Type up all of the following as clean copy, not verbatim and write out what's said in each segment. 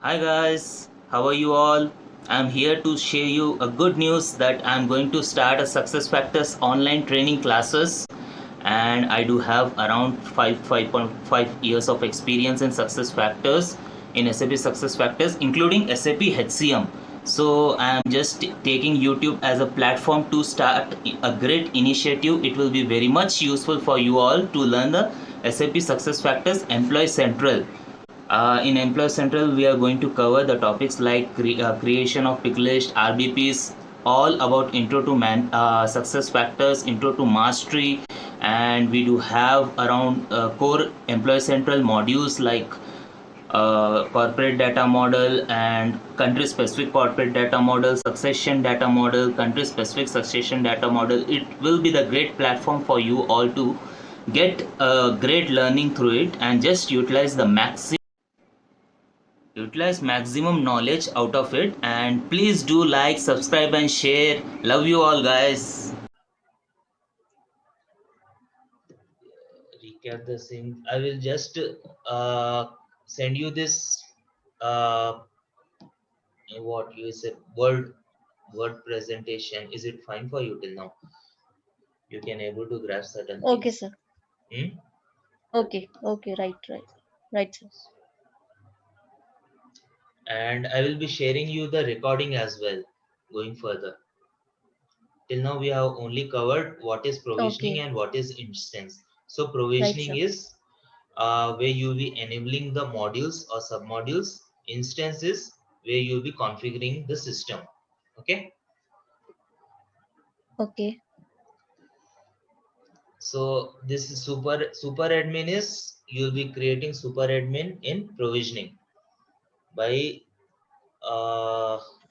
Hi guys, how are you all? I'm here to share you a good news that I'm going to start a Success Factors online training classes, and I do have around 5.5 years of experience in Success Factors, in SAP Success Factors, including SAP HCM. So I'm just taking YouTube as a platform to start a great initiative. It will be very much useful for you all to learn the SAP Success Factors Employee Central. In Employer Central, we are going to cover the topics like creation of pick list, RBPs, all about intro to success factors, intro to mastery, and we do have around core Employer Central modules like corporate data model and country specific corporate data model, succession data model, country specific succession data model. It will be the great platform for you all to get great learning through it and just utilize maximum knowledge out of it. And please do like, subscribe and share. Love you all guys. Recap the same. I will just send you this uh, what you say word presentation. Is it fine for you till now? You can able to grasp certain Okay, things. sir. Hmm? Okay. Right, sir. And I will be sharing you the recording as well going further. Till now we have only covered what is provisioning Okay, and what is instance. So right, provisioning sir. is where you'll be enabling the modules or submodules. Instance is where you'll be configuring the system. Okay. Okay, So this is super admin is you'll be creating super admin in provisioning by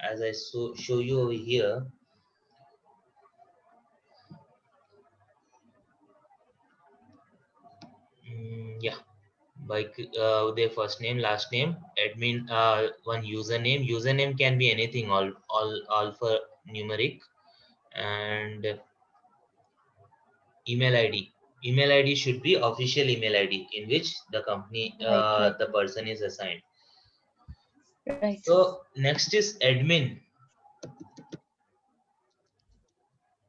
as I show you over here. Yeah, by their first name, last name, admin, one username can be anything, all alphanumeric, and email id should be official email id in which the company, right, the sir. person is assigned. Right, sir. So next is admin.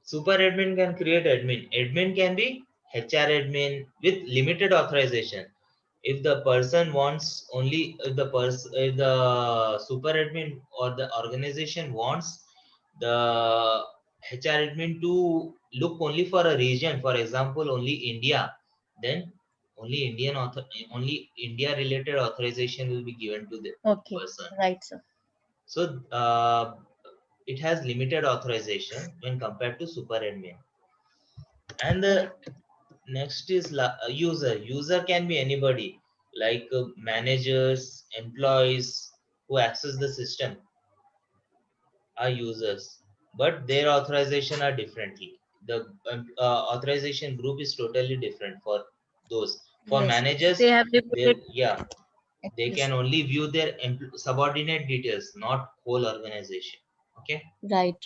Super admin can create admin can be HR admin with limited authorization. If the person wants only, if the super admin or the organization wants the HR admin to look only for a region, for example only India, then only India related authorization will be given to the Okay, person. right, sir. So it has limited authorization when compared to super admin. And the Right, next is user can be anybody, like managers, employees who access the system are users, but their authorization are differently. The authorization group is totally different for those. For yes. managers, They have they, limited yeah, they access. can only view their subordinate details, not whole organization. Okay. Right.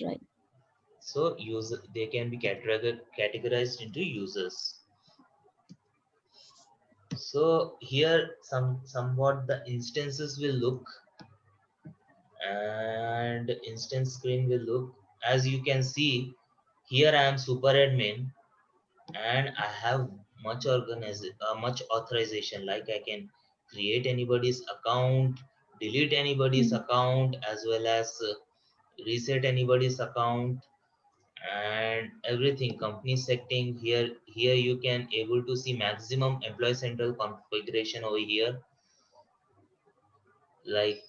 So user, they can be categorized into users. So here somewhat the instances will look, and instance screen will look. As you can see, here I am super admin and I have much authorization, like I can create anybody's account, delete anybody's Mhm. account, as well as reset anybody's account, and everything company setting. Here you can able to see maximum employee central configuration over here, like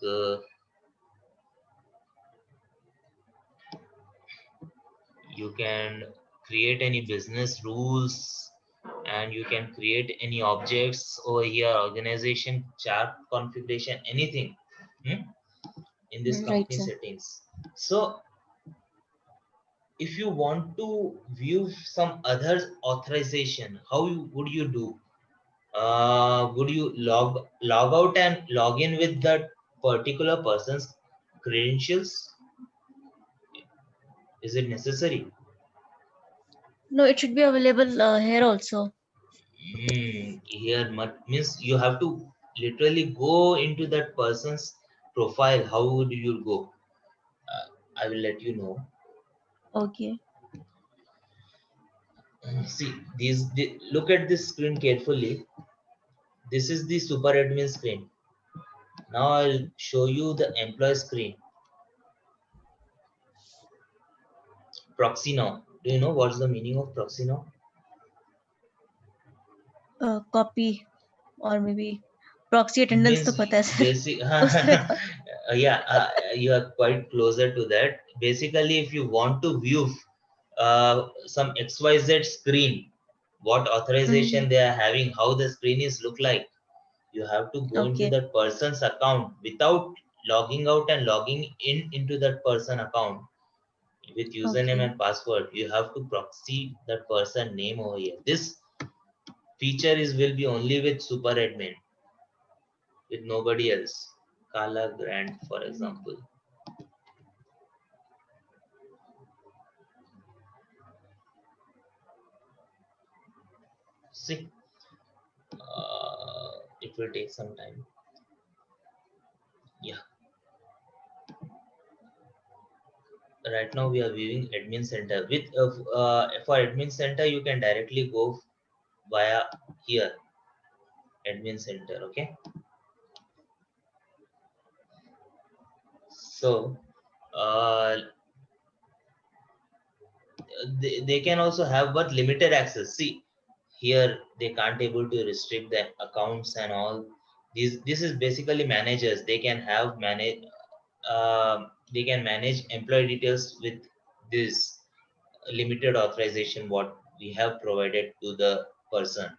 you can create any business rules, and you can create any objects over here, organization chart configuration, anything, hmm, in this Right, company sir. settings. So if you want to view some other authorization, how would you do? Would you log out and log in with that particular person's credentials? Is it necessary? No, it should be available here also. Here means you have to literally go into that person's profile, how would you go? I will let you know. Okay. See, look at this screen carefully. This is the super admin screen. Now I'll show you the employee screen. Proxy now. Do you know what's the meaning of proxy now? Copy or maybe proxy attendance Means तो पता है sir. basic. उसमें Yeah, you are quite closer to that. Basically, if you want to view some XYZ screen, what authorization they are having, how the screen is look like, you have to go into Okay. that person's account without logging out and logging in into that person account with username Okay. and password. You have to proxy that person name over here. This feature is will be only with super admin, with nobody else. Kala Grant, for example. See, it will take some time. Yeah. Right now we are viewing admin center. With for admin center, you can directly go via here, admin center. Okay. So they can also have but limited access. See, here they can't able to restrict the accounts and all. This is basically managers. They can have they can manage employee details with this limited authorization what we have provided to the person.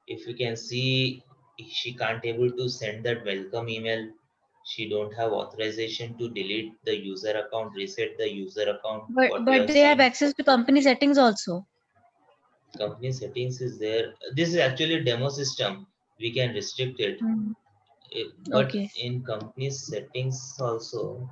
If you can see, she can't able to send that welcome email. She don't have authorization to delete the user account, reset the user account, what we But have they have seen. access to company settings also. Company settings is there. This is actually demo system. We can restrict it. But Okay. in company settings also,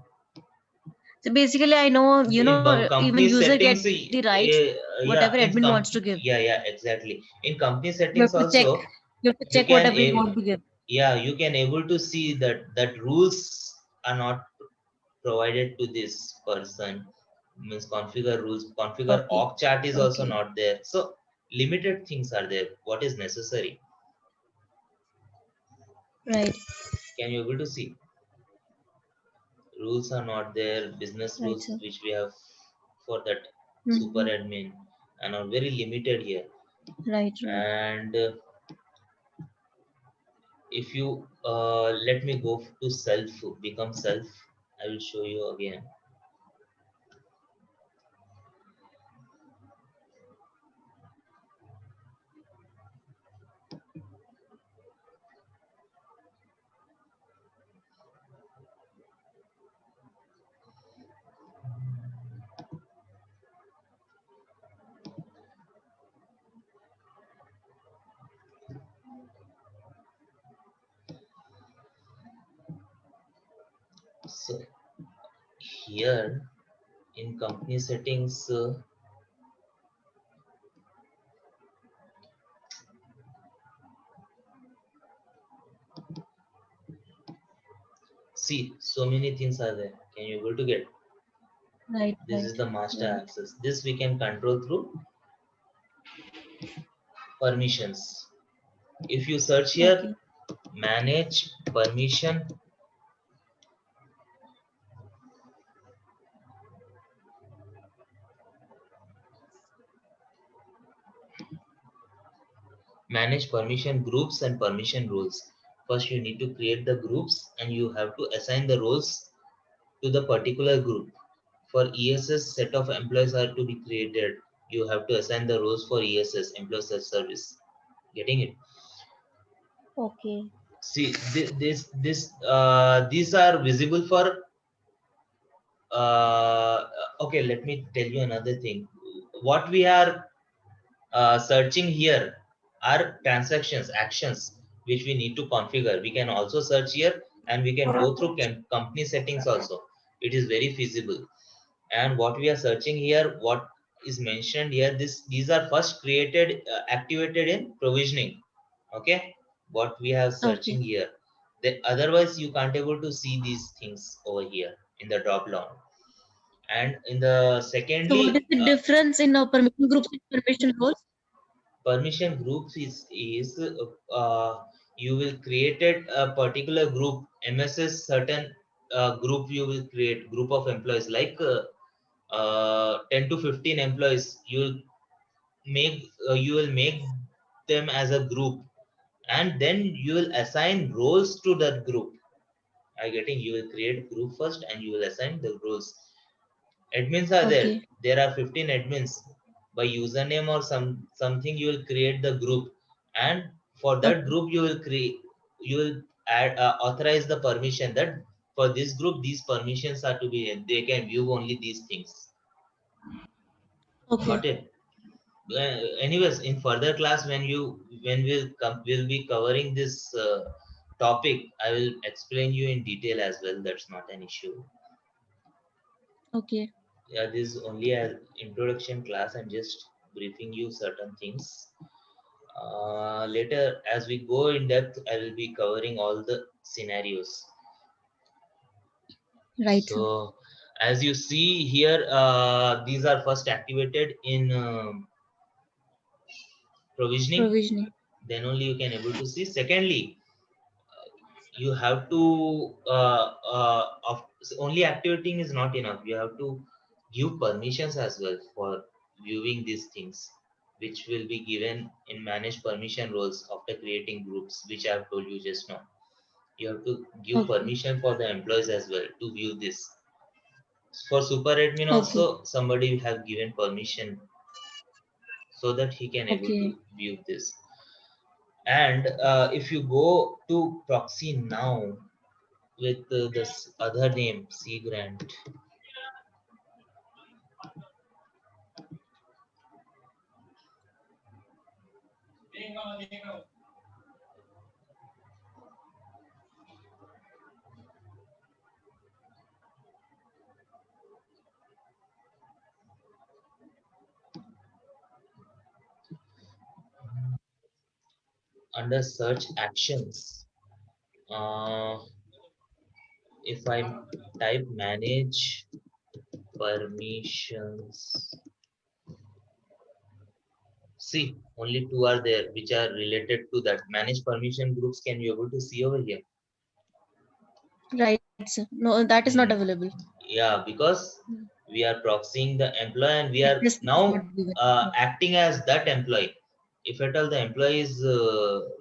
So basically, I know, in even company user get settings, the rights, yeah, whatever admin wants to give. yeah, exactly. In company You have settings to check. also, You have to you check can whatever you want to give. yeah, you can able to see that rules are not provided to this person. Means configure rules, configure Okay. org chart is also Okay. not there. So limited things are there, what is necessary. Right. Can you able to see? Rules are not there, business Right, rules sir. which we have for that super Mm-hmm. admin and are very limited here. Right. Right. And if you let me go to self, become self, I will show you again. So here in company settings, see, so many things are there. Can you able to get? Right. This Right. is the master Right. access. This we can control through permissions. If you search here, Okay. manage permission, manage permission groups and permission rules. First, you need to create the groups and you have to assign the roles to the particular group. For ESS, set of employees are to be created. You have to assign the roles for ESS, employee self-service. Getting it? Okay. See, these are visible for. Okay, let me tell you another thing. What we are searching here are transactions, actions, which we need to configure. We can also search here and we can go through company settings also. It is very feasible. And what we are searching here, what is mentioned here, these are first created, activated in provisioning. Okay, what we have Okay. searching here. Otherwise you can't able to see these things over here in the drop down. And in the So what is secondly, the difference in permission groups and permission roles? permission groups is you will created a particular group mss certain group. You will create group of employees like 10 to 15 employees. You will make them as a group, and then you will assign roles to that group. I getting? You will create group first and you will assign the roles. Admins are there. Okay. There are 15 admins. By username or something you will create the group, and for that Okay. group you will add authorize the permission that for this group these permissions are to be, they can view only these things. Okay. Got it? Anyways, in further class when we'll be covering this topic, I will explain you in detail as well. That's not an issue. Okay. Yeah, this is only an introduction class. I'm just briefing you certain things. Later, as we go in depth, I will be covering all the scenarios. Right, sir. So, as you see here, these are first activated in provisioning. Provisioning. Then only you can able to see. Secondly, you have to of only activating is not enough. You have to give permissions as well for viewing these things, which will be given in manage permission roles after creating groups, which I have told you just now. You have to give Okay. permission for the employees as well to view this. For super admin Okay. also somebody have given permission so that he can able Okay. to view this. And if you go to proxy now with this other name C grant, under search actions, uh, if I type manage permissions, see only two are there which are related to that manage permission groups. Can you able to see over here? Right, sir. No, that is not Hmm. available. Yeah, because we are proxying the employee and we are Access is not now given. acting as that employee. If at all the employee is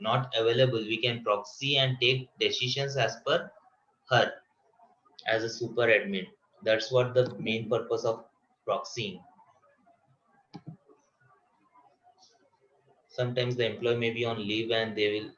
not available, we can proxy and take decisions as per her as a super admin. That's what the main purpose of proxying. Sometimes the employee may be on leave and they will